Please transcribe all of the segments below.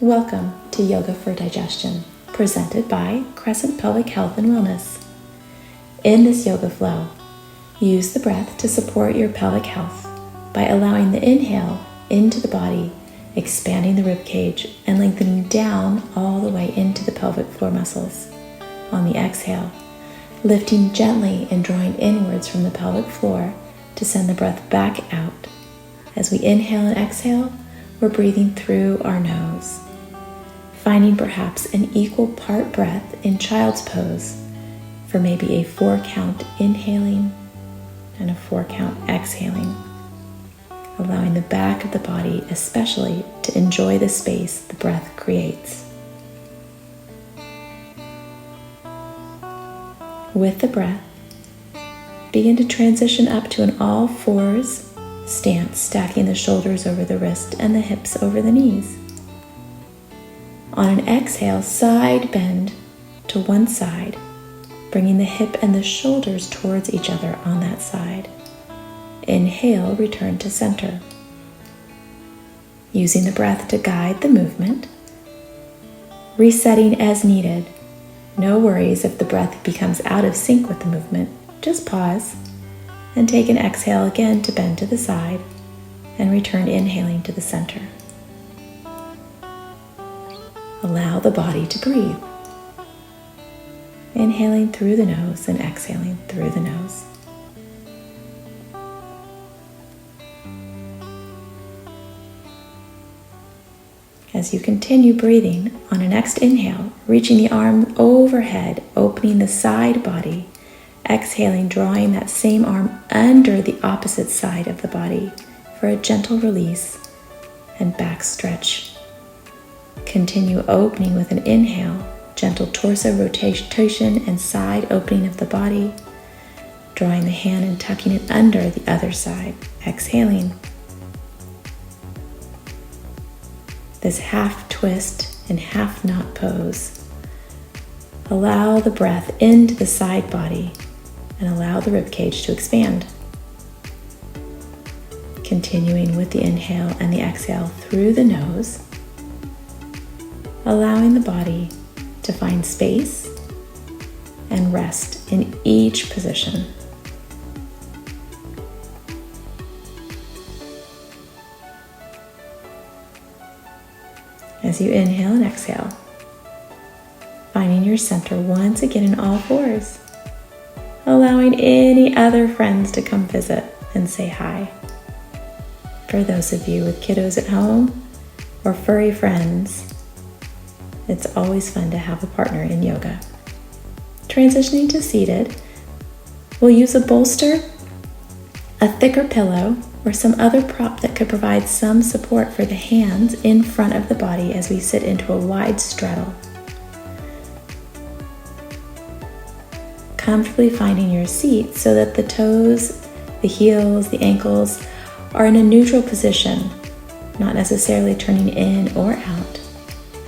Welcome to Yoga for Digestion, presented by Crescent Pelvic Health and Wellness. In this yoga flow, use the breath to support your pelvic health by allowing the inhale into the body, expanding the rib cage and lengthening down all the way into the pelvic floor muscles. On the exhale, lifting gently and drawing inwards from the pelvic floor to send the breath back out. As we inhale and exhale, we're breathing through our nose, finding perhaps an equal part breath in child's pose for maybe a 4-count inhaling and a 4-count exhaling, allowing the back of the body especially to enjoy the space the breath creates. With the breath, begin to transition up to an all fours stance, stacking the shoulders over the wrist and the hips over the knees. On an exhale, side bend to one side, bringing the hip and the shoulders towards each other on that side. Inhale, return to center. Using the breath to guide the movement, resetting as needed. No worries if the breath becomes out of sync with the movement. Just pause and take an exhale again to bend to the side and return inhaling to the center. Allow the body to breathe. Inhaling through the nose and exhaling through the nose. As you continue breathing, on a next inhale, reaching the arm overhead, opening the side body. Exhaling, drawing that same arm under the opposite side of the body for a gentle release and back stretch. Continue opening with an inhale, gentle torso rotation and side opening of the body, drawing the hand and tucking it under the other side. Exhaling. This half twist and half knot pose. Allow the breath into the side body and allow the rib cage to expand. Continuing with the inhale and the exhale through the nose, allowing the body to find space and rest in each position. As you inhale and exhale, finding your center once again in all fours, allowing any other friends to come visit and say hi. For those of you with kiddos at home or furry friends, it's always fun to have a partner in yoga. Transitioning to seated, we'll use a bolster, a thicker pillow, or some other prop that could provide some support for the hands in front of the body as we sit into a wide straddle. Comfortably finding your seat so that the toes, the heels, the ankles are in a neutral position, not necessarily turning in or out,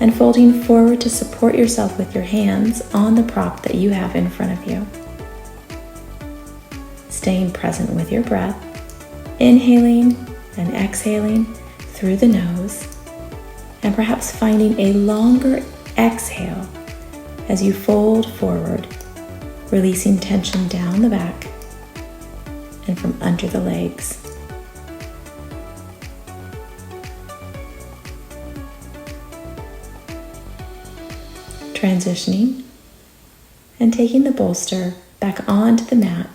and folding forward to support yourself with your hands on the prop that you have in front of you. Staying present with your breath, inhaling and exhaling through the nose, and perhaps finding a longer exhale as you fold forward, releasing tension down the back and from under the legs. Transitioning and taking the bolster back onto the mat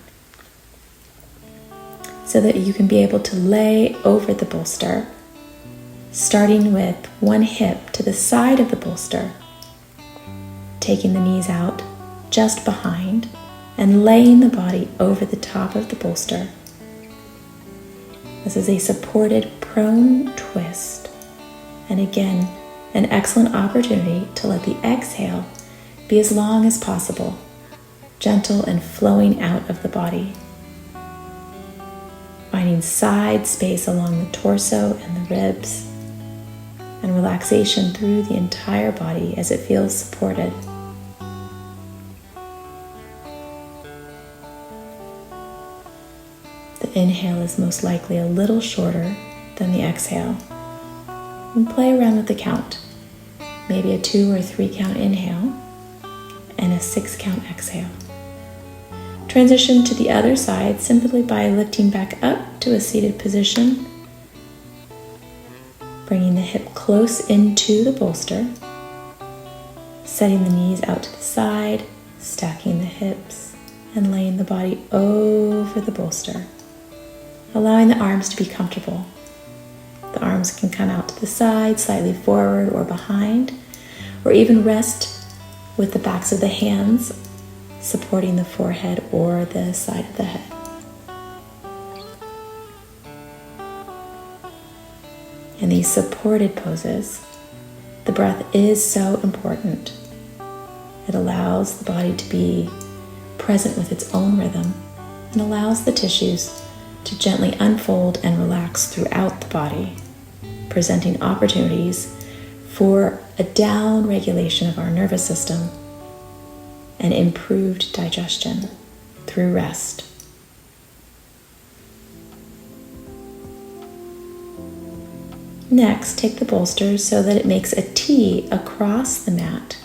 so that you can be able to lay over the bolster, starting with one hip to the side of the bolster, taking the knees out just behind and laying the body over the top of the bolster. This is a supported prone twist, and again, an excellent opportunity to let the exhale be as long as possible, gentle and flowing out of the body. Finding side space along the torso and the ribs, and relaxation through the entire body as it feels supported. The inhale is most likely a little shorter than the exhale. And play around with the count. maybe a 2 or 3 count inhale and a 6 count exhale. Transition to the other side simply by lifting back up to a seated position, bringing the hip close into the bolster, setting the knees out to the side, stacking the hips, and laying the body over the bolster, allowing the arms to be comfortable. The arms can come out to the side, slightly forward or behind, or even rest with the backs of the hands supporting the forehead or the side of the head. In these supported poses, the breath is so important. It allows the body to be present with its own rhythm and allows the tissues to gently unfold and relax throughout the body, presenting opportunities for a down regulation of our nervous system and improved digestion through rest. Next, take the bolster so that it makes a T across the mat,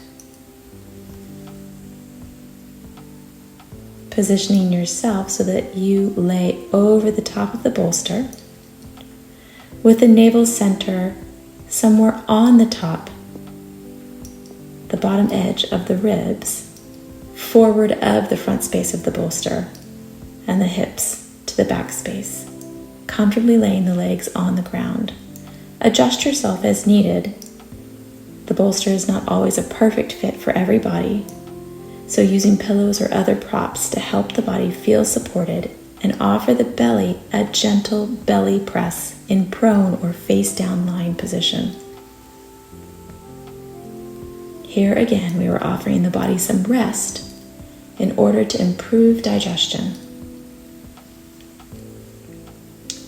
positioning yourself so that you lay over the top of the bolster with the navel center somewhere on the top, the bottom edge of the ribs, forward of the front space of the bolster, and the hips to the back space, comfortably laying the legs on the ground. Adjust yourself as needed. The bolster is not always a perfect fit for every body, so using pillows or other props to help the body feel supported and offer the belly a gentle belly press in prone or face down lying position. Here again, we are offering the body some rest in order to improve digestion.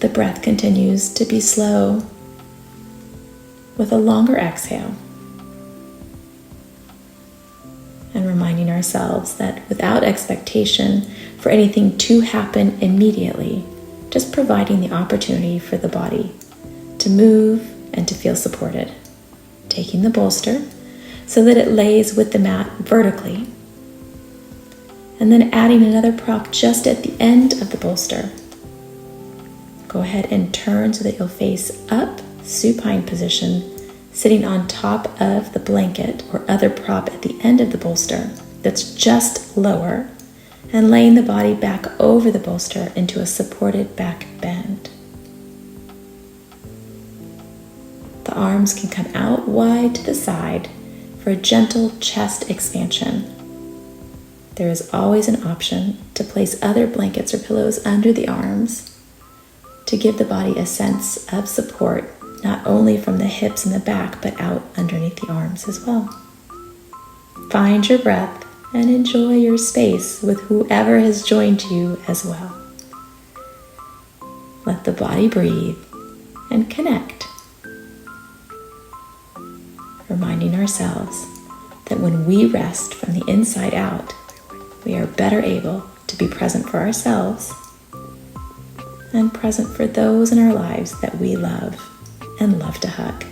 The breath continues to be slow with a longer exhale, and reminding ourselves that without expectation for anything to happen immediately, just providing the opportunity for the body to move and to feel supported. Taking the bolster so that it lays with the mat vertically, and then adding another prop just at the end of the bolster. Go ahead and turn so that you'll face up, supine position, sitting on top of the blanket or other prop at the end of the bolster that's just lower, and laying the body back over the bolster into a supported back bend. The arms can come out wide to the side for a gentle chest expansion. There is always an option to place other blankets or pillows under the arms to give the body a sense of support, not only from the hips and the back, but out underneath the arms as well. Find your breath and enjoy your space with whoever has joined you as well. Let the body breathe and connect, reminding ourselves that when we rest from the inside out, we are better able to be present for ourselves and present for those in our lives that we love and love to hug.